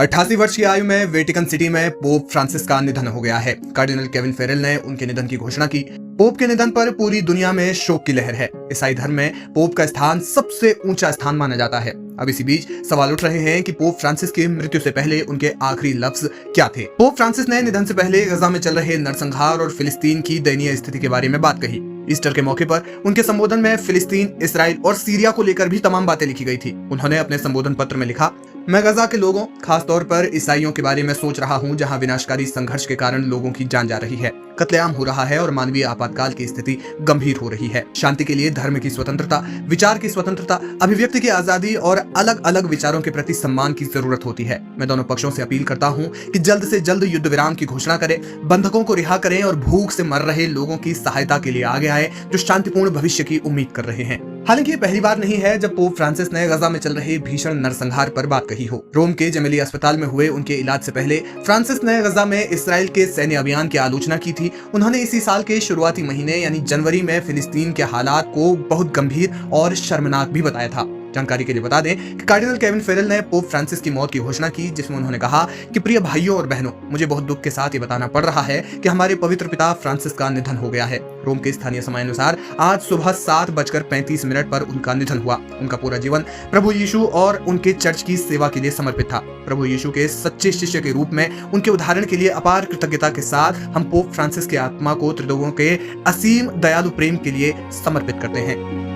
88 वर्ष की आयु में वेटिकन सिटी में पोप फ्रांसिस का निधन हो गया है। कार्डिनल केविन फेरेल ने उनके निधन की घोषणा की। पोप के निधन पर पूरी दुनिया में शोक की लहर है। ईसाई धर्म में पोप का स्थान सबसे ऊंचा स्थान माना जाता है। अब इसी बीच सवाल उठ रहे हैं कि पोप फ्रांसिस की मृत्यु से पहले उनके आखिरी लफ्ज क्या थे। पोप फ्रांसिस ने निधन से पहले गजा में चल रहे नरसंहार और फिलिस्तीन की दयनीय स्थिति के बारे में बात कही। ईस्टर के मौके पर उनके संबोधन में फिलिस्तीन, इसराइल और सीरिया को लेकर भी तमाम बातें लिखी गई थी। उन्होंने अपने संबोधन पत्र में लिखा, मैं गजा के लोगों, खासतौर पर ईसाइयों के बारे में सोच रहा हूं, जहां विनाशकारी संघर्ष के कारण लोगों की जान जा रही है, कत्लेआम हो रहा है और मानवीय आपातकाल की स्थिति गंभीर हो रही है। शांति के लिए धर्म की स्वतंत्रता, विचार की स्वतंत्रता, अभिव्यक्ति की आजादी और अलग अलग विचारों के प्रति सम्मान की जरूरत होती है। मैं दोनों पक्षों से अपील करता हूं कि जल्द से जल्द युद्ध विराम की घोषणा करें, बंधकों को रिहा करें और भूख से मर रहे लोगों की सहायता के लिए आगे आए, जो शांतिपूर्ण भविष्य की उम्मीद कर रहे हैं। हालांकि ये पहली बार नहीं है जब पोप फ्रांसिस ने गजा में चल रहे भीषण नरसंहार पर बात कही हो। रोम के जमेली अस्पताल में हुए उनके इलाज से पहले फ्रांसिस ने गजा में इसराइल के सैन्य अभियान की आलोचना की थी। उन्होंने इसी साल के शुरुआती महीने यानी जनवरी में फिलिस्तीन के हालात को बहुत गंभीर और शर्मनाक भी बताया था। जानकारी के लिए बता दें कि कार्डिनल केविन फेरेल ने पोप फ्रांसिस की मौत की घोषणा की, जिसमें उन्होंने कहा कि प्रिय भाइयों और बहनों, मुझे बहुत दुख के साथ ये बताना पड़ रहा है कि हमारे पवित्र पिता फ्रांसिस का निधन हो गया है। रोम के स्थानीय समय अनुसार आज सुबह 7:35 पर उनका निधन हुआ। उनका पूरा जीवन प्रभु यीशु और उनके चर्च की सेवा के लिए समर्पित था। प्रभु यीशु के सच्चे शिष्य के रूप में उनके उदाहरण के लिए अपार कृतज्ञता के साथ हम पोप फ्रांसिस की आत्मा को त्रिदेवों के असीम दयालु प्रेम के लिए समर्पित करते हैं।